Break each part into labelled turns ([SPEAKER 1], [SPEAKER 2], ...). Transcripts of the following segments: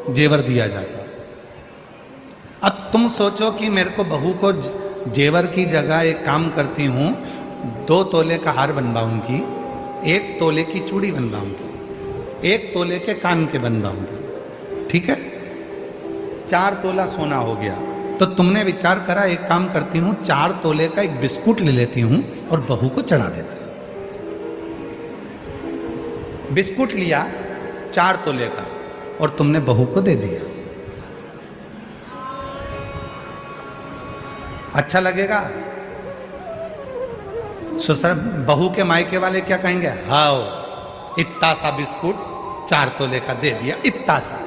[SPEAKER 1] जेवर दिया जाता। अब तुम सोचो कि मेरे को बहू को जेवर की जगह एक काम करती हूँ, 2 तोले का हार बनवाऊंगी, 1 तोले की चूड़ी बनवाऊंगी, 1 तोले के कान के बनवाऊंगी, ठीक है, 4 तोला सोना हो गया। तो तुमने विचार करा एक काम करती हूँ, 4 तोले का एक बिस्कुट ले लेती हूँ और बहू को चढ़ा देती हूँ। बिस्कुट लिया 4 तोले का और तुमने बहू को दे दिया, अच्छा लगेगा? ससुर बहू के मायके वाले क्या कहेंगे? हाओ इतना सा बिस्कुट 4 तोले का दे दिया, इतना सा।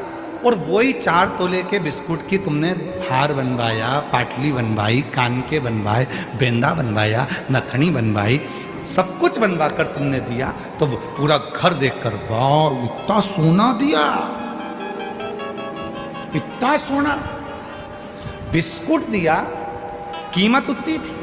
[SPEAKER 1] और वही 4 तोले के बिस्कुट की तुमने हार बनवाया, पाटली बनवाई, कान के बनवाए, बेंदा बनवाया, नथनी बनवाई, सब कुछ बनवा कर तुमने दिया। तो पूरा घर देखकर वाह इतना सोना दिया, इतना सोना। बिस्कुट दिया, कीमत उतनी थी,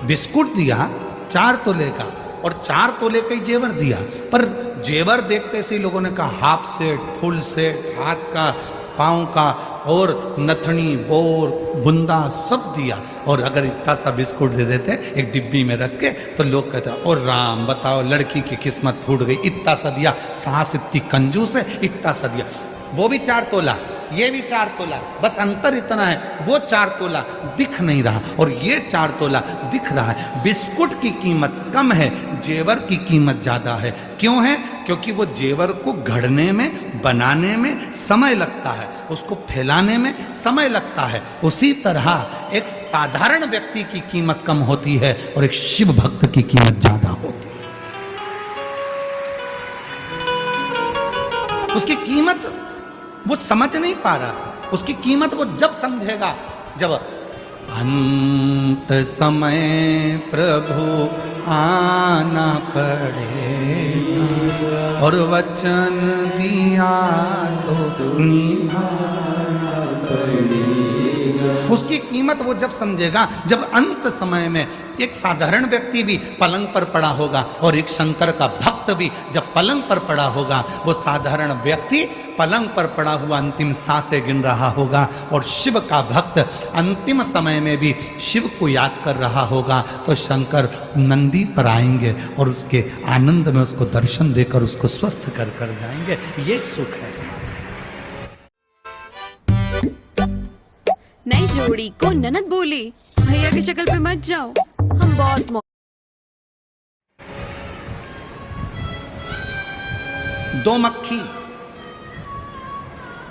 [SPEAKER 1] बिस्कुट दिया 4 तोले का और 4 तोले का ही जेवर दिया। पर जेवर देखते से लोगों ने कहा हाफ सेट, फुल सेट, हाथ का, पाँव का, और नथनी, बोर, बुंदा सब दिया। और अगर इतना सा बिस्कुट दे देते एक डिब्बी में रख के, तो लोग कहते और राम बताओ लड़की की किस्मत फूट गई, इतना सा दिया, सास इतनी कंजूस है, इतना सा दिया। वो भी 4 तोला, ये भी 4 तोला, बस अंतर इतना है वो 4 तोला दिख नहीं रहा और ये 4 तोला दिख रहा है। बिस्कुट की कीमत कम है, जेवर की कीमत ज़्यादा है। क्यों है? क्योंकि वो जेवर को घड़ने में, बनाने में समय लगता है, उसको फैलाने में समय लगता है। उसी तरह एक साधारण व्यक्ति की कीमत कम होती है और एक शिव भक्त की कीमत ज़्यादा होती है। उसकी कीमत वो समझ नहीं पा रहा, उसकी कीमत वो जब समझेगा जब अंत समय प्रभु आना पड़ेगा और वचन दिया तो निभाना पड़ेगा। उसकी कीमत वो जब समझेगा जब अंत समय में एक साधारण व्यक्ति भी पलंग पर पड़ा होगा और एक शंकर का भक्त भी जब पलंग पर पड़ा होगा, वो साधारण व्यक्ति पलंग पर पड़ा हुआ अंतिम सांसें गिन रहा होगा और शिव का भक्त अंतिम समय में भी शिव को याद कर रहा होगा। तो शंकर नंदी पर आएंगे और उसके आनंद में उसको दर्शन देकर उसको स्वस्थ कर कर जाएंगे। ये सुख है।
[SPEAKER 2] नई जोड़ी को ननद बोली, भैया की शक्ल पे मत जाओ, हम बहुत
[SPEAKER 1] 2 मक्खी,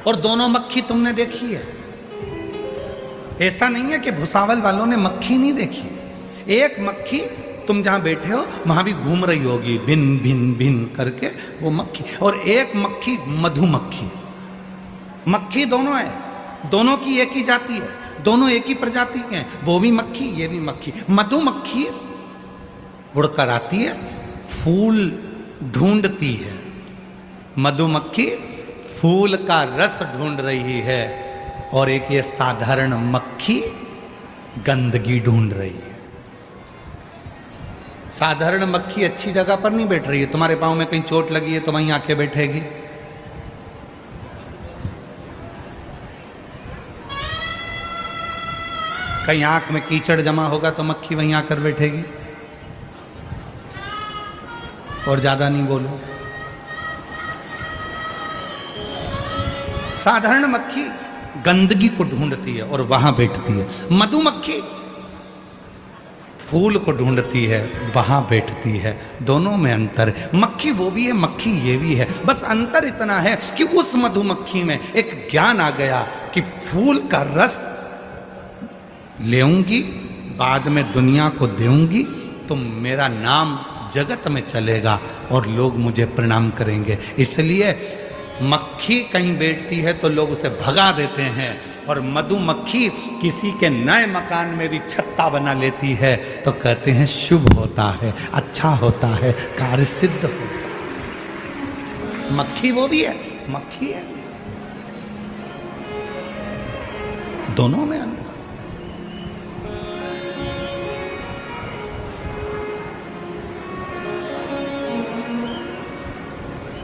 [SPEAKER 1] और दोनों मक्खी तुमने देखी है। ऐसा नहीं है कि भुसावल वालों ने मक्खी नहीं देखी। एक मक्खी तुम जहां बैठे हो वहां भी घूम रही होगी भिन भिन भिन करके वो मक्खी, और एक मक्खी मधुमक्खी। मक्खी दोनों है, दोनों की एक ही जाति है, दोनों एक ही प्रजाति के हैं, वो भी मक्खी ये भी मक्खी। मधुमक्खी उड़कर आती है, फूल ढूंढती है, मधुमक्खी फूल का रस ढूंढ रही है, और एक ये साधारण मक्खी गंदगी ढूंढ रही है। साधारण मक्खी अच्छी जगह पर नहीं बैठ रही है, तुम्हारे पांव में कहीं चोट लगी है तो वहीं आके बैठेगी। कहीं आंख में कीचड़ जमा होगा तो मक्खी वहीं आकर बैठेगी। और ज्यादा नहीं बोलो। साधारण मक्खी गंदगी को ढूंढती है और वहां बैठती है, मधुमक्खी फूल को ढूंढती है, वहां बैठती है। दोनों में अंतर है। मक्खी वो भी है, मक्खी ये भी है, बस अंतर इतना है कि उस मधुमक्खी में एक ज्ञान आ गया कि फूल का रस लेऊंगी, बाद में दुनिया को देऊंगी तो मेरा नाम जगत में चलेगा और लोग मुझे प्रणाम करेंगे। इसलिए मक्खी कहीं बैठती है तो लोग उसे भगा देते हैं, और मधुमक्खी किसी के नए मकान में भी छत्ता बना लेती है तो कहते हैं शुभ होता है, अच्छा होता है, कार्य सिद्ध होता है। मक्खी वो भी है, मक्खी है, दोनों में अंतर।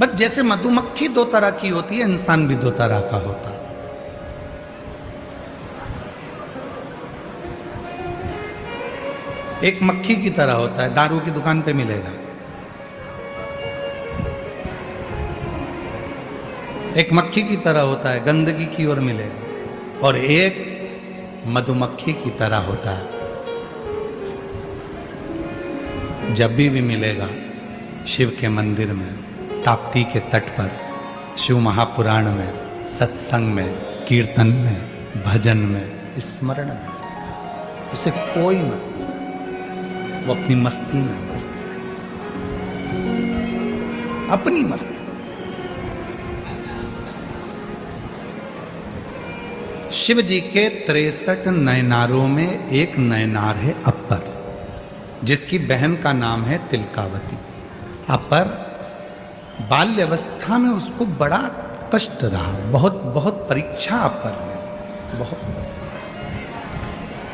[SPEAKER 1] बस जैसे मधुमक्खी 2 तरह की होती है, इंसान भी 2 तरह का होता है। एक मक्खी की तरह होता है, दारू की दुकान पे मिलेगा। एक मक्खी की तरह होता है, गंदगी की ओर मिलेगा। और एक मधुमक्खी की तरह होता है, जब भी मिलेगा शिव के मंदिर में, ताप्ती के तट पर, शिव महापुराण में, सत्संग में, कीर्तन में, भजन में, स्मरण में, उसे कोई मत, वो अपनी मस्ती में मस्त है, अपनी मस्ती। शिव जी के 63 नयनारों में एक नयनार है अपर, जिसकी बहन का नाम है तिलकावती। अपर बाल्य अवस्था में उसको बड़ा कष्ट रहा, बहुत बहुत परीक्षा अपर में, बहुत।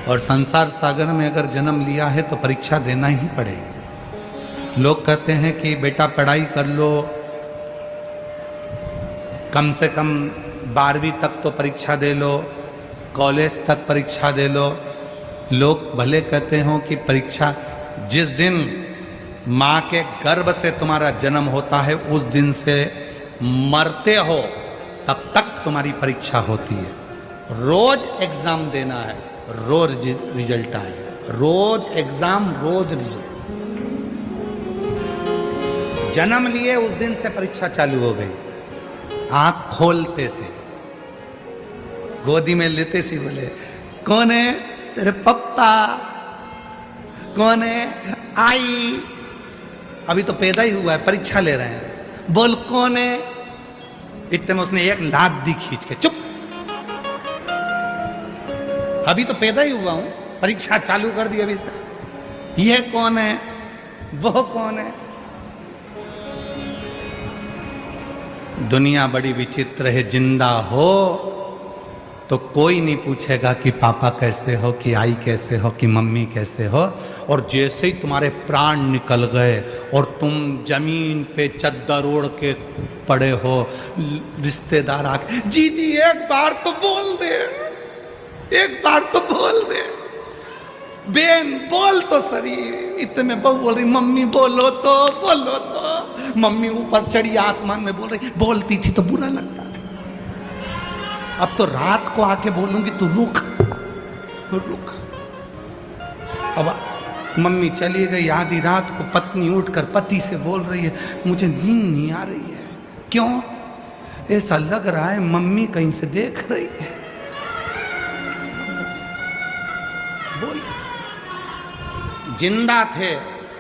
[SPEAKER 1] और संसार सागर में अगर जन्म लिया है तो परीक्षा देना ही पड़ेगी। लोग कहते हैं कि बेटा पढ़ाई कर लो, कम से कम 12वीं तक तो परीक्षा दे लो, कॉलेज तक परीक्षा दे लो। लोग भले कहते हो कि परीक्षा, जिस दिन माँ के गर्भ से तुम्हारा जन्म होता है उस दिन से मरते हो तब तक तुम्हारी परीक्षा होती है। रोज एग्जाम देना है, रोज रिजल्ट आएगा, रोज एग्जाम, रोज रिजल्ट। जन्म लिए उस दिन से परीक्षा चालू हो गई। आंख खोलते से, गोदी में लेते से बोले कौन है? तेरे पप्पा। कौन है? आई। अभी तो पैदा ही हुआ है, परीक्षा ले रहे हैं, बोल कौन है? इतने में उसने एक लात दी खींच के, चुप, अभी तो पैदा ही हुआ हूं, परीक्षा चालू कर दी अभी से। ये कौन है? वो कौन है? दुनिया बड़ी विचित्र है। जिंदा हो तो कोई नहीं पूछेगा कि पापा कैसे हो, कि आई कैसे हो, कि मम्मी कैसे हो। और जैसे ही तुम्हारे प्राण निकल गए और तुम जमीन पे चद्दर ओढ़ के पड़े हो, रिश्तेदार आके, जी जी एक बार तो बोल दे, एक बार तो बोल दे, बेन बोल तो सरी। इतने बहू बोल रही मम्मी बोलो तो, बोलो तो। मम्मी ऊपर चढ़ी आसमान में बोल रही, बोलती थी तो बुरा लगता था, अब तो रात को आके बोलूंगी तू रुक, रुक। अब मम्मी चली गई, आधी रात को पत्नी उठकर पति से बोल रही है मुझे नींद नहीं आ रही है। क्यों? ऐसा लग रहा है मम्मी कहीं से देख रही है। बोल, जिंदा थे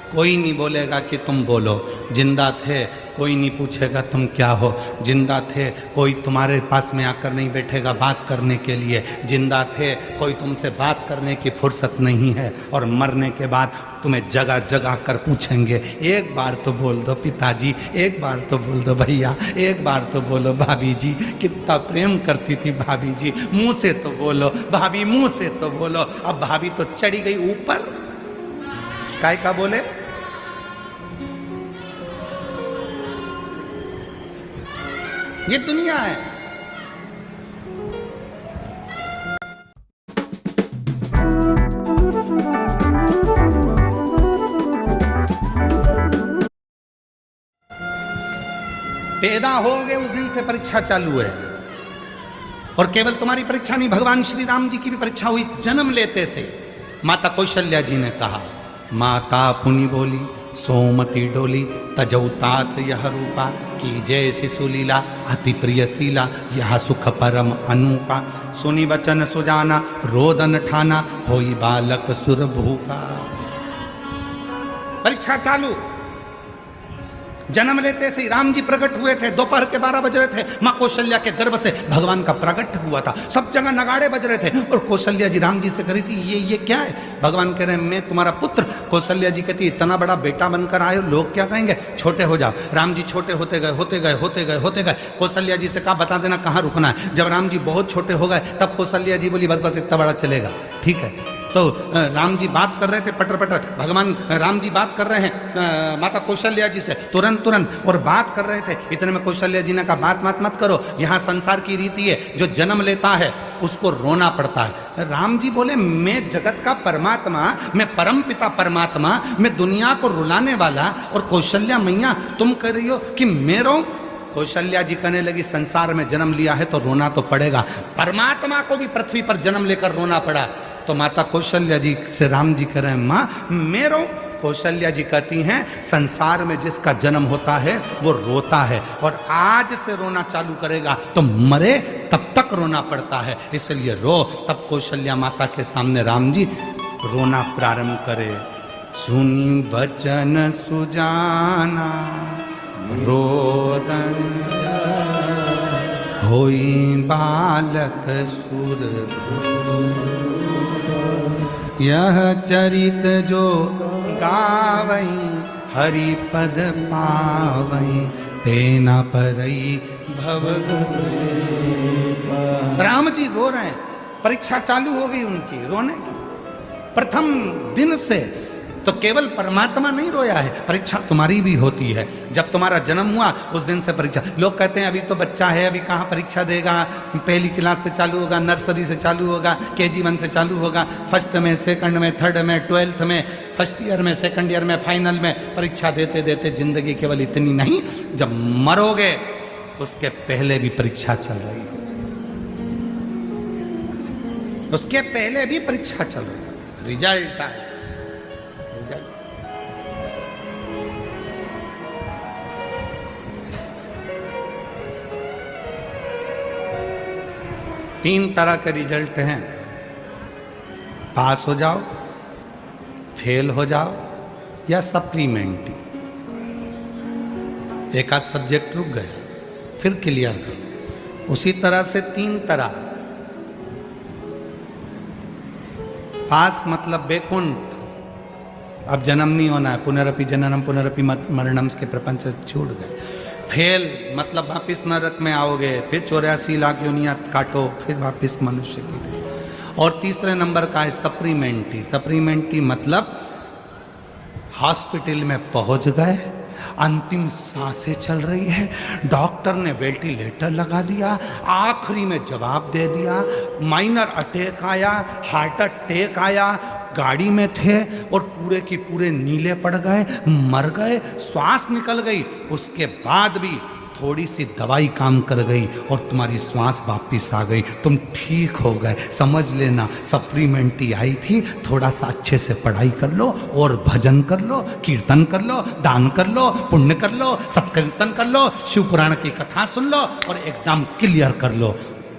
[SPEAKER 1] कोई नहीं बोलेगा कि तुम बोलो, जिंदा थे कोई नहीं पूछेगा तुम क्या हो, जिंदा थे कोई तुम्हारे पास में आकर नहीं बैठेगा बात करने के लिए, जिंदा थे कोई तुमसे बात करने की फुर्सत नहीं है। और मरने के बाद तुम्हें जगह जगह कर पूछेंगे, एक बार तो बोल दो पिताजी, एक बार तो बोल दो भैया, एक बार तो बोलो भाभी जी, कितना प्रेम करती थी भाभी जी, मुंह से तो बोलो भाभी, मुंह से तो बोलो। अब भाभी तो चढ़ी गई ऊपर, काय का बोले? ये दुनिया है। पैदा हो गए उस दिन से परीक्षा चालू है। और केवल तुम्हारी परीक्षा नहीं, भगवान श्री राम जी की भी परीक्षा हुई जन्म लेते से। माता कौशल्या जी ने कहा, माता पुनि बोली सोमती डोली, तजौतात यह रूपा, की जय शिशुलीला, अति प्रियशीला, यह सुख परम अनूपा। सुनि वचन सुजाना, रोदन ठाना, होई बालक सुर भूपा। परीक्षा चालू। जन्म लेते से राम जी प्रकट हुए थे, दोपहर के 12 बज रहे थे, माँ कौशल्या के गर्भ से भगवान का प्रकट हुआ था, सब जगह नगाड़े बज रहे थे। और कौशल्या जी राम जी से कह रही थी ये क्या है? भगवान कह रहे हैं मैं तुम्हारा पुत्र। कौशल्या जी कहती इतना बड़ा बेटा बनकर आए हो, लोग क्या कहेंगे, छोटे हो जाओ। राम जी छोटे होते गए, होते गए, होते गए, होते गए। कौशल्या जी से कहा बता देना कहाँ रुकना है। जब राम जी बहुत छोटे हो गए तब कौशल्या जी बोली बस बस इतना बड़ा चलेगा, ठीक है। तो राम जी बात कर रहे थे पटर पटर, भगवान राम जी बात कर रहे हैं माता कौशल्या जी से तुरंत और बात कर रहे थे। इतने में कौशल्या जी ने कहा बात मत करो, यहाँ संसार की रीति है, जो जन्म लेता है उसको रोना पड़ता है। राम जी बोले मैं जगत का परमात्मा, मैं परम पिता परमात्मा, मैं दुनिया को रुलाने वाला, और कौशल्या मैया तुम कह रही हो कि मैं रो। कौशल्या जी कहने लगी संसार में जन्म लिया है तो रोना तो पड़ेगा, परमात्मा को भी पृथ्वी पर जन्म लेकर रोना पड़ा। तो माता कौशल्या जी से राम जी कह रहे हैं माँ मैं रो। कौशल्या जी कहती हैं संसार में जिसका जन्म होता है वो रोता है, और आज से रोना चालू करेगा तो मरे तब तक रोना पड़ता है, इसलिए रो। तब कौशल्या माता के सामने राम जी रोना प्रारंभ करे। सुनी वचन सुजाना रोदन होई बालक सुर, यह चरित जो गावई हरि पद पावई, तेना परई भव। राम जी रो रहे हैं, परीक्षा चालू हो गई उनकी रोने की। प्रथम दिन से तो केवल परमात्मा नहीं रोया है, परीक्षा तुम्हारी भी होती है। जब तुम्हारा जन्म हुआ उस दिन से परीक्षा। लोग कहते हैं अभी तो बच्चा है, अभी कहाँ परीक्षा देगा, पहली क्लास से चालू होगा, नर्सरी से चालू होगा, KG1 से चालू होगा, फर्स्ट में, सेकंड में, थर्ड में, 12th में, फर्स्ट ईयर में, सेकंड ईयर में, फाइनल में परीक्षा देते देते जिंदगी केवल इतनी नहीं, जब मरोगे उसके पहले भी परीक्षा चल रही है, उसके पहले भी परीक्षा चल रही है। रिजल्ट आए, तीन तरह के रिजल्ट हैं, पास हो जाओ, फेल हो जाओ या सप्लीमेंट्री। एक आध सब्जेक्ट रुक गया फिर क्लियर करो। उसी तरह से तीन तरह, पास मतलब बैकुंठ, अब जन्म नहीं होना है, पुनरपि जननम पुनरपि मरणम के प्रपंच से छूट गए। फेल मतलब वापिस नरक में आओगे, फिर 84 लाख योनियाँ काटो, फिर वापिस मनुष्य की। और तीसरे नंबर का है सप्लीमेंट्री। सप्लीमेंट्री मतलब हॉस्पिटल में पहुंच गए, अंतिम सांसें चल रही है, डॉक्टर ने वेंटिलेटर लगा दिया, आखिरी में जवाब दे दिया, माइनर अटैक आया, हार्ट अटैक आया, गाड़ी में थे और पूरे की पूरे नीले पड़ गए, मर गए, श्वास निकल गई, उसके बाद भी थोड़ी सी दवाई काम कर गई और तुम्हारी श्वास वापिस आ गई, तुम ठीक हो गए, समझ लेना सप्लीमेंट्री आई थी। थोड़ा सा अच्छे से पढ़ाई कर लो और भजन कर लो, कीर्तन कर लो, दान कर लो, पुण्य कर लो, सत्कीर्तन कर लो, शिव पुराण की कथा सुन लो और एग्जाम क्लियर कर लो।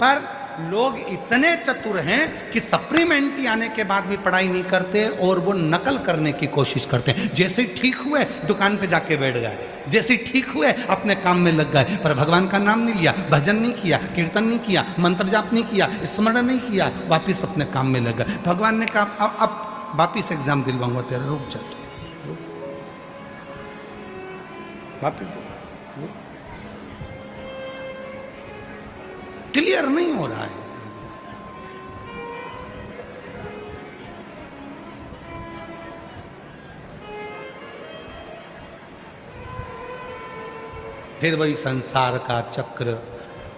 [SPEAKER 1] पर लोग इतने चतुर हैं कि सप्लीमेंट्री आने के बाद भी पढ़ाई नहीं करते और वो नकल करने की कोशिश करते हैं। जैसे ही ठीक हुए दुकान पे जाके बैठ गए, जैसे ही ठीक हुए अपने काम में लग गए, पर भगवान का नाम नहीं लिया, भजन नहीं किया, कीर्तन नहीं किया, मंत्र जाप नहीं किया, स्मरण नहीं किया, वापिस अपने काम में लग गए। भगवान ने कहा अब वापिस एग्जाम दिलवाऊंगा तेरा, रुक जा तू, वापिस क्लियर नहीं हो रहा है। फिर वही संसार का चक्र,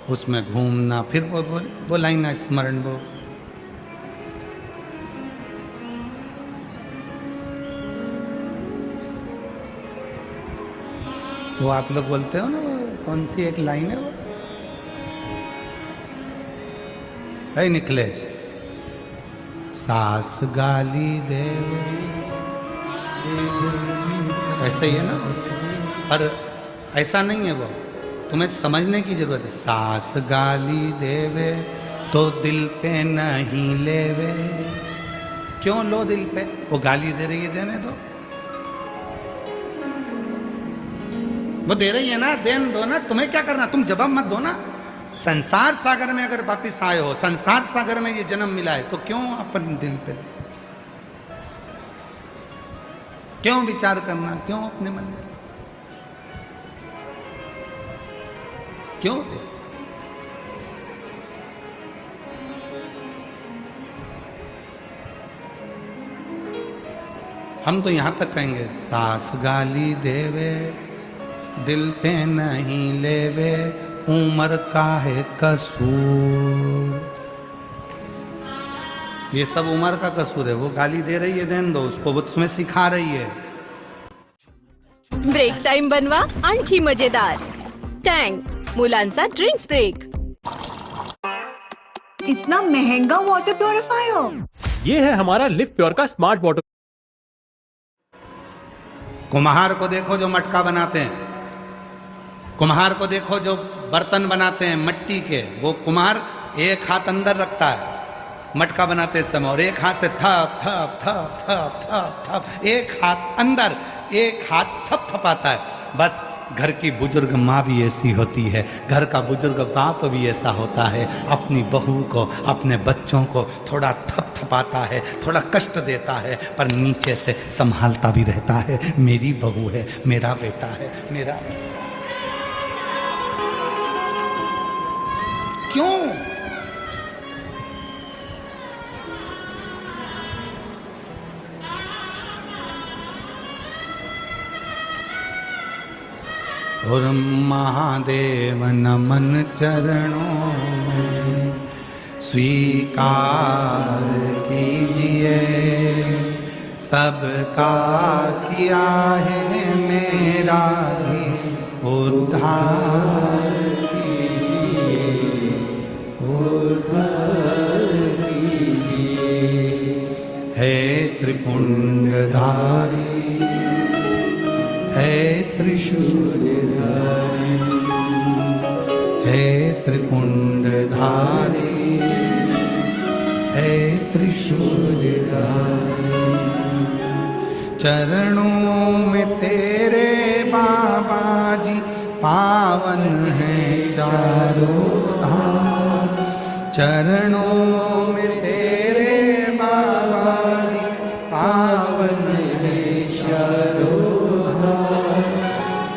[SPEAKER 1] उसमें घूमना, फिर वो लाइन स्मरण, वो आप लोग बोलते हो ना, वो कौन सी एक लाइन है वो, है निकलेश, सास गाली देवे, ऐसा ही है ना, पर ऐसा नहीं है वो, तुम्हें समझने की जरूरत है। सास गाली देवे तो दिल पे नहीं लेवे, क्यों लो दिल पे, वो गाली दे रही है, देने दो, वो दे रही है ना, देन दो ना, तुम्हें क्या करना, तुम जवाब मत दो ना। संसार सागर में अगर वापिस आए हो, संसार सागर में ये जन्म मिला है, तो क्यों अपन दिल पे, क्यों विचार करना, क्यों अपने मन में, क्यों? हम तो यहाँ तक कहेंगे, सास गाली देवे दिल पे नहीं लेवे, उम्र का है कसूर। ये सब उम्र का कसूर है। वो गाली दे रही है, देन दो उसको, वो तुम्हें सिखा रही है।
[SPEAKER 3] ब्रेक टाइम बनवा आणखी मजेदार। टँग मुलांचा ड्रिंक्स ब्रेक।
[SPEAKER 4] इतना महंगा वाटर प्योरीफायर।
[SPEAKER 5] ये है हमारा लिव प्योर का स्मार्ट वाटर।
[SPEAKER 1] कुम्हार को देखो जो मटका बनाते हैं, कुम्हार को देखो जो बर्तन बनाते हैं मिट्टी के, वो कुम्हार एक हाथ अंदर रखता है मटका बनाते समय, और एक हाथ से थप थप थप थप थप थप, एक हाथ अंदर एक हाथ थप थपाता है। बस घर की बुजुर्ग माँ भी ऐसी होती है, घर का बुजुर्ग बाप भी ऐसा होता है। अपनी बहू को, अपने बच्चों को थोड़ा थप थपाता है, थोड़ा कष्ट देता है, पर नीचे से संभालता भी रहता है। मेरी बहू है, मेरा बेटा है, मेरा बच्चा। क्यों? और महादेव नमन चरणों में स्वीकार कीजिए, सबका किया है मेरा भी उद्धार कीजिए, उद्धार कीजिए। हे त्रिपुंडधारी, हे त्रिशूलधारी, हे त्रिपुंडधारी, हे त्रिशूलधारी। चरणों में तेरे बाबा जी पावन है चारों धाम। चरणों में तेरे बाबा जी पावन है चारों धाम।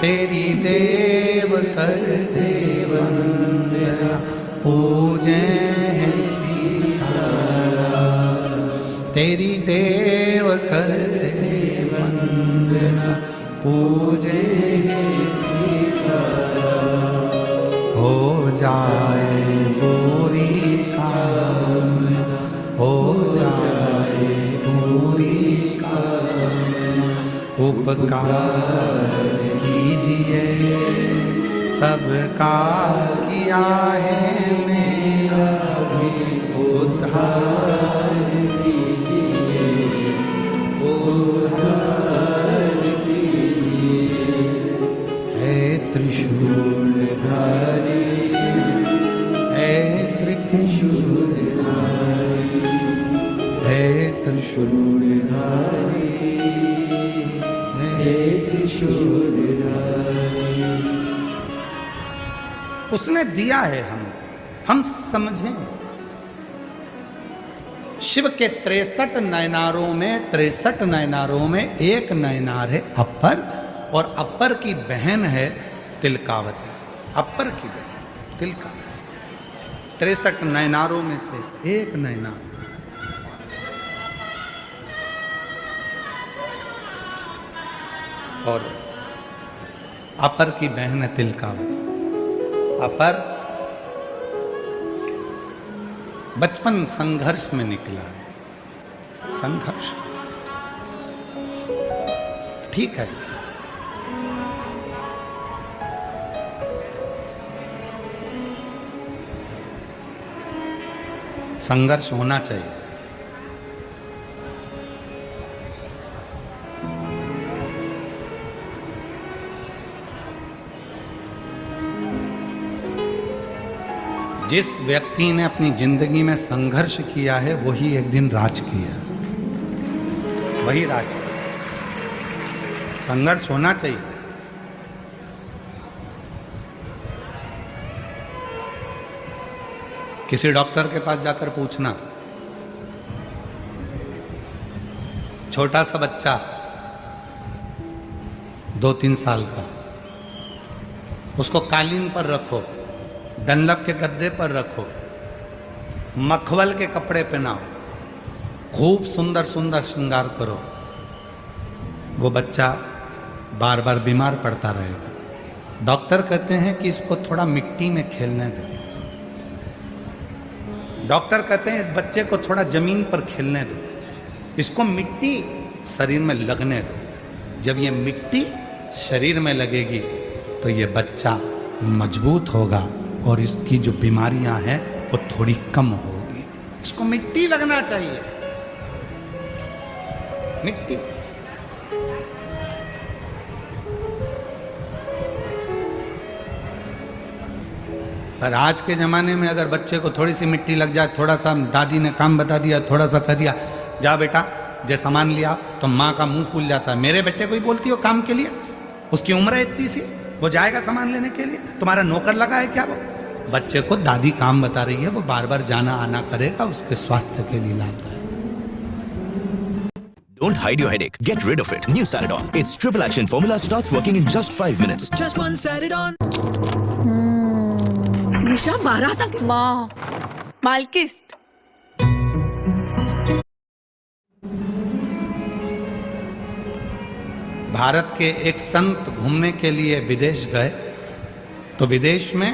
[SPEAKER 1] तेरी देव करते वंदना, पूजे हैं सीताराम। तेरी देव करते वंदना, पूजे हैं सीताराम। हो जाए पूरी कामना, हो जाए पूरी कामना। उपकार कीजिए, सबका किया है मेरा भी उद्धार कीजिए, उद्धार कीजिए। हे त्रिशूलधारी, हे त्रिशूलधारी, हे त्रिशूलधारी, हे त्रिशूलधारी। उसने दिया है हम समझें। शिव के 63 नयनारों में, 63 नयनारों में एक नयनार है अपर, और अपर की बहन है तिलकावती। अपर की बहन तिलकावती 63 नयनारों में से एक नयनार। और अपर की बहन है तिलकावती। अपर बचपन संघर्ष में निकला है। संघर्ष ठीक है, संघर्ष होना चाहिए। जिस व्यक्ति ने अपनी जिंदगी में संघर्ष किया है वही एक दिन राज किया, वही राज किया। संघर्ष होना चाहिए। किसी डॉक्टर के पास जाकर पूछना, छोटा सा बच्चा 2-3 साल का, उसको कालीन पर रखो, डनलप के गद्दे पर रखो, मखमल के कपड़े पहनाओ, खूब सुंदर सुंदर श्रृंगार करो, वो बच्चा बार बार बीमार पड़ता रहेगा। डॉक्टर कहते हैं कि इसको थोड़ा मिट्टी में खेलने दो। डॉक्टर कहते हैं इस बच्चे को थोड़ा जमीन पर खेलने दो, इसको मिट्टी शरीर में लगने दो। जब ये मिट्टी शरीर में लगेगी तो ये बच्चा मजबूत होगा और इसकी जो बीमारियां हैं वो थोड़ी कम होगी। इसको मिट्टी लगना चाहिए, मिट्टी। पर आज के ज़माने में अगर बच्चे को थोड़ी सी मिट्टी लग जाए, थोड़ा सा दादी ने काम बता दिया, थोड़ा सा कर दिया, जा बेटा जे सामान लिया, तो माँ का मुंह फूल जाता है। मेरे बेटे को ही बोलती हो काम के लिए, उसकी उम्र है इतनी सी, वो जाएगा सामान लेने के लिए, तुम्हारा नौकर लगा है क्या? वो बच्चे को दादी काम बता रही है, वो बार बार जाना आना करेगा, उसके स्वास्थ्य के लिए लाभदायक।
[SPEAKER 6] Don't hide your headache. Get rid of it. New Saridon. Its triple action formula starts working in just 5 minutes. Just one Saridon.
[SPEAKER 3] निशा 12 तक
[SPEAKER 2] माँ मालकिस्ट।
[SPEAKER 1] भारत के एक संत घूमने के लिए विदेश गए, तो विदेश में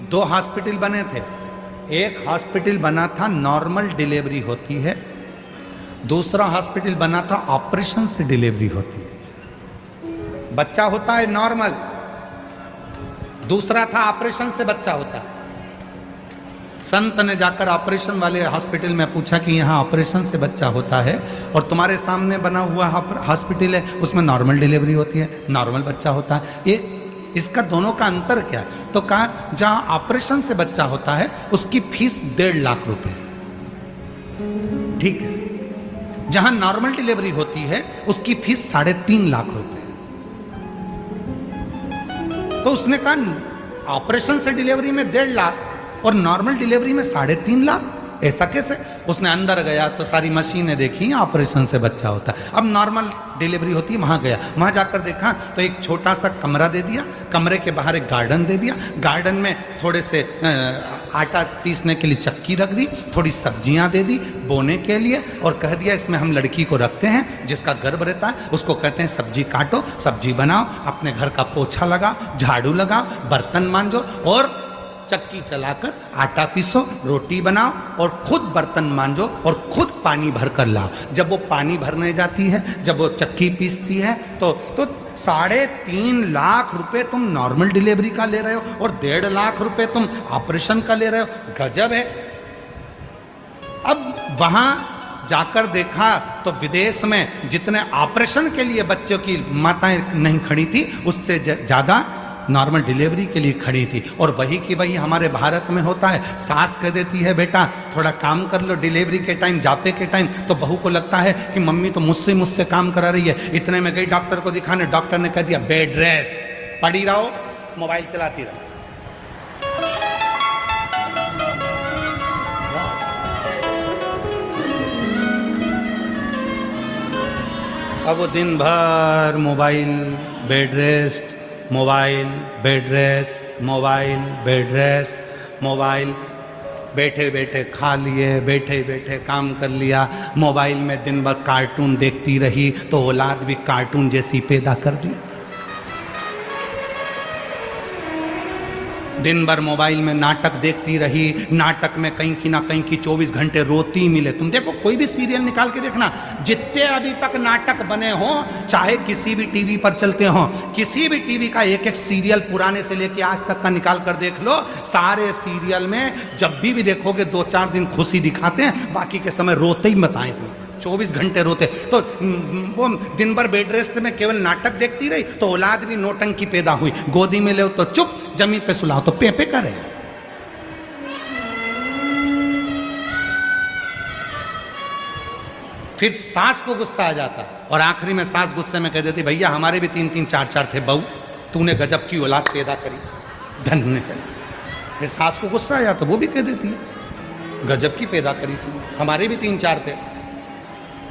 [SPEAKER 1] 2 हॉस्पिटल बने थे। एक हॉस्पिटल बना था नॉर्मल डिलीवरी होती है, दूसरा हॉस्पिटल बना था ऑपरेशन से डिलीवरी होती है। बच्चा होता है नॉर्मल, दूसरा था ऑपरेशन से बच्चा होता है। संत ने जाकर ऑपरेशन वाले हॉस्पिटल में पूछा कि यहाँ ऑपरेशन से बच्चा होता है और तुम्हारे सामने बना हुआ हॉस्पिटल है उसमें नॉर्मल डिलीवरी होती है, नॉर्मल बच्चा होता है, ये इसका दोनों का अंतर क्या है? तो कहा जहाँ ऑपरेशन से बच्चा होता है उसकी फीस 1.5 लाख रुपए, ठीक है। जहां नॉर्मल डिलीवरी होती है उसकी फीस 3.5 लाख रुपए। तो उसने कहा ऑपरेशन से डिलीवरी में 1.5 लाख और नॉर्मल डिलीवरी में 3.5 लाख, ऐसा कैसे? उसने अंदर गया तो सारी मशीनें देखी, ऑपरेशन से बच्चा होता है। अब नॉर्मल डिलीवरी होती है, वहाँ गया, वहाँ जाकर देखा तो एक छोटा सा कमरा दे दिया, कमरे के बाहर एक गार्डन दे दिया, गार्डन में थोड़े से आटा पीसने के लिए चक्की रख दी, थोड़ी सब्जियां दे दी बोने के लिए, और कह दिया इसमें हम लड़की को रखते हैं जिसका गर्भ रहता है, उसको कहते हैं सब्जी काटो, सब्जी बनाओ, अपने घर का पोछा लगाओ, झाड़ू लगाओ, बर्तन मांजो और चक्की चलाकर आटा पीसो, रोटी बनाओ और खुद बर्तन मांजो और खुद पानी भर कर लाओ। जब वो पानी भरने जाती है, जब वो चक्की पीसती है तो 3.5 लाख रुपए तुम नॉर्मल डिलीवरी का ले रहे हो और 1.5 लाख रुपए तुम ऑपरेशन का ले रहे हो, गजब है। अब वहां जाकर देखा तो विदेश में जितने ऑपरेशन के लिए बच्चों की माताएं नहीं खड़ी थी उससे ज्यादा नॉर्मल डिलीवरी के लिए खड़ी थी। और वही कि वही हमारे भारत में होता है, सास कह देती है बेटा थोड़ा काम कर लो डिलीवरी के टाइम, जाते के टाइम, तो बहू को लगता है कि मम्मी तो मुझसे काम करा रही है। इतने में गई डॉक्टर को दिखाने, डॉक्टर ने कह दिया बेड रेस्ट, पड़ी रहो, मोबाइल चलाती रहो। अब वो दिन भर mobile, bed rest, mobile, bed rest, mobile, bed rest, mobile, बैठे बैठे खा लिए, बैठे बैठे काम कर लिया, मोबाइल में दिन भर कार्टून देखती रही तो औलाद भी कार्टून जैसी पैदा कर दी। दिन भर मोबाइल में नाटक देखती रही, नाटक में कहीं की ना कहीं की 24 घंटे रोती मिले। तुम देखो कोई भी सीरियल निकाल के देखना, जितने अभी तक नाटक बने हों, चाहे किसी भी टीवी पर चलते हों, किसी भी टीवी का एक एक सीरियल पुराने से लेके आज तक का निकाल कर देख लो, सारे सीरियल में जब भी देखोगे 2-4 दिन खुशी दिखाते हैं, बाकी के समय रोते ही मत आए तुम, 24 घंटे रोते। तो वो दिन भर बेड रेस्ट में केवल नाटक देखती रही तो औलाद भी नौटंकी पैदा हुई। गोदी में ले तो चुप, जमीन पे सुलाओ तो पे करे। फिर सास को गुस्सा आ जाता और आखिरी में सास गुस्से में कह देती भैया हमारे भी 3-3 4-4 थे बहू, तूने गजब की औलाद पैदा करी, धन्य है। फिर सास को गुस्सा आ जाता, वो भी कह देती है गजब की पैदा करी तू, हमारे भी 3-4 थे,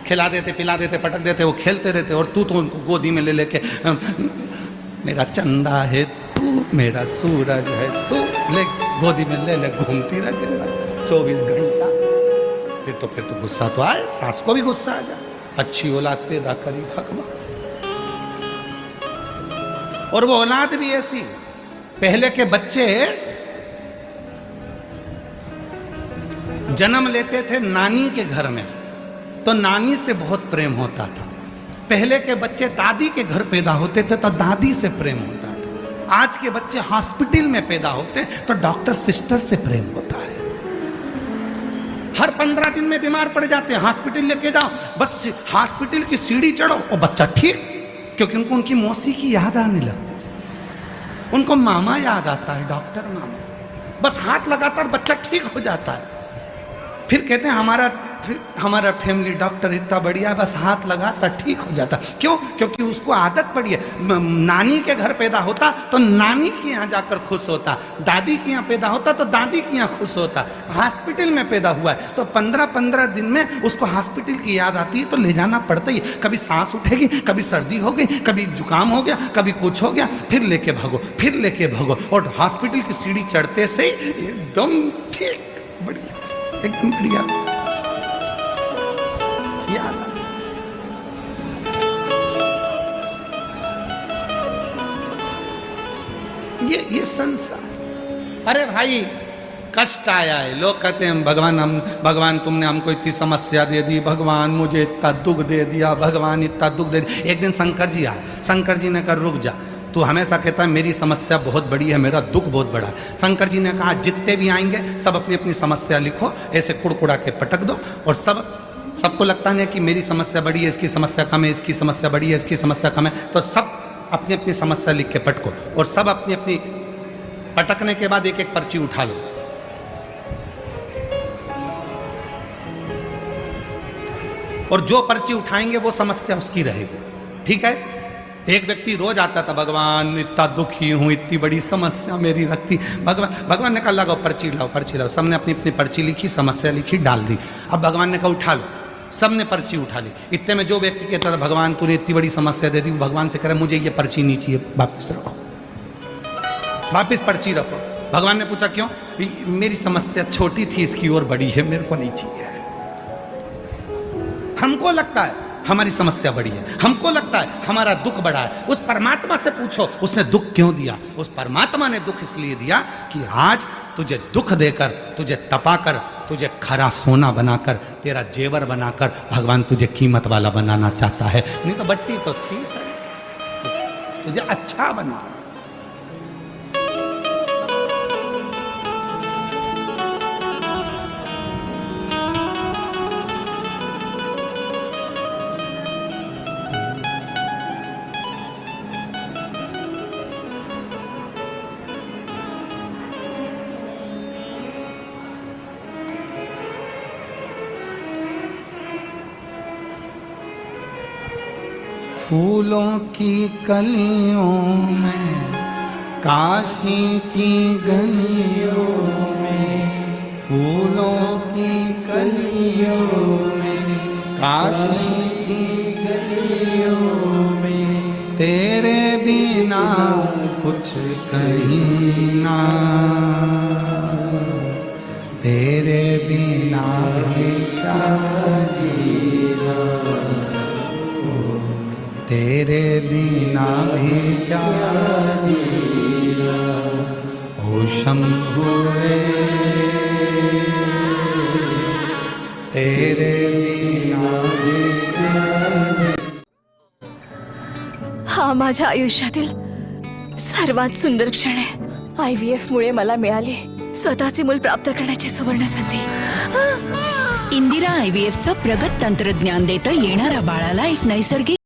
[SPEAKER 1] खिला देते पिला देते पटक देते, वो खेलते रहते और तू तो उनको गोदी में ले लेके मेरा चंदा है तू, मेरा सूरज है तू, ले गोदी में ले घूमती रह दिन भर 24 घंटा। फिर तो गुस्सा तो आए, सास को भी गुस्सा आ जाए, अच्छी औलाद पैदा करी भगवान। और वो औलाद भी ऐसी। पहले के बच्चे जन्म लेते थे नानी के घर में, तो नानी से बहुत प्रेम होता था। पहले के बच्चे दादी के घर पैदा होते थे तो दादी से प्रेम होता था। आज के बच्चे हॉस्पिटल में पैदा होते हैं तो डॉक्टर सिस्टर से प्रेम होता है। हर 15 दिन में बीमार पड़ जाते हैं, हॉस्पिटल लेके जाओ, बस हॉस्पिटल की सीढ़ी चढ़ो और बच्चा ठीक, क्योंकि उनको उनकी मौसी की याद आने लगती है, उनको मामा याद आता है, डॉक्टर मामा। बस हाथ लगाता और बच्चा ठीक हो जाता है। फिर कहते हैं हमारा फैमिली डॉक्टर इतना बढ़िया है, बस हाथ लगाता ठीक हो जाता। क्यों? क्योंकि उसको आदत पड़ी है। नानी के घर पैदा होता तो नानी के यहाँ जाकर खुश होता, दादी के यहाँ पैदा होता तो दादी के यहाँ खुश होता। हॉस्पिटल में पैदा हुआ है तो 15-15 दिन में उसको हॉस्पिटल की याद आती है तो ले जाना पड़ता ही। कभी सांस उठेगी, कभी सर्दी हो गई, कभी जुकाम हो गया, कभी कुछ हो गया, फिर लेके भागो। और हॉस्पिटल की सीढ़ी चढ़ते से एकदम ठीक, बढ़िया, एकदम बढ़िया याद आ। ये संसार। अरे भाई कष्ट आया है, लोग कहते हैं भगवान तुमने हमको इतनी समस्या दे दी, भगवान मुझे इतना दुख दे दिया, भगवान इतना दुख दे दिया। एक दिन शंकर जी आए, शंकर जी ने कहा रुक जा, तू हमेशा कहता है मेरी समस्या बहुत बड़ी है, मेरा दुख बहुत बड़ा है। शंकर जी ने कहा जितने भी आएंगे सब अपनी अपनी समस्या लिखो, ऐसे कुड़कुड़ा के पटक दो, और सबको लगता है कि मेरी समस्या बड़ी है, इसकी समस्या कम है, इसकी समस्या बड़ी है, इसकी समस्या कम है, तो सब अपनी अपनी समस्या लिख के पटको, और सब अपनी अपनी पटकने के बाद एक एक पर्ची उठा लो। और जो पर्ची उठाएंगे वो समस्या उसकी रहेगी, ठीक है। एक व्यक्ति रोज आता था, भगवान इतना दुखी हूँ, इतनी बड़ी समस्या मेरी रखती। भगवान ने कहा लगाओ पर्ची लाओ। सबने अपनी अपनी पर्ची लिखी, समस्या लिखी, डाल दी। अब भगवान ने कहा उठा लो, सबने पर्ची उठा ली। इतने में जो व्यक्ति कहता था भगवान तूने इतनी बड़ी समस्या दे दी, वो भगवान से कह रहा मुझे ये पर्ची नहीं चाहिए, वापिस रखो, वापिस पर्ची रखो। भगवान ने पूछा क्यों? मेरी समस्या छोटी थी, इसकी और बड़ी है, मेरे को नहीं चाहिए। हमको लगता है हमारी समस्या बड़ी है, हमको लगता है हमारा दुख बड़ा है। उस परमात्मा से पूछो उसने दुख क्यों दिया। उस परमात्मा ने दुख इसलिए दिया कि आज तुझे दुख देकर, तुझे तपाकर, तुझे खरा सोना बनाकर, तेरा जेवर बनाकर भगवान तुझे कीमत वाला बनाना चाहता है। नहीं तो बट्टी तो थी सर, तुझे अच्छा बना। फूलों की कलियों में, काशी की गलियों में, फूलों की कलियों में, काशी की गलियों में, तेरे बिना कुछ कहीं ना, तेरे बिना भी क्या जीना, तेरे बिना भी क्या जीना, ओ शंभु रे, तेरे बिना भी क्या।
[SPEAKER 3] हा माझ्या आयुष्यातील सर्वात सुंदर क्षण आहे। IVF मुळे मला मिळाली स्वतःचे मूल प्राप्त करण्याची सुवर्ण संधी।
[SPEAKER 7] इंदिरा IVF चं प्रगत तंत्रज्ञान देतं येणाऱ्या बाळाला एक नैसर्गिक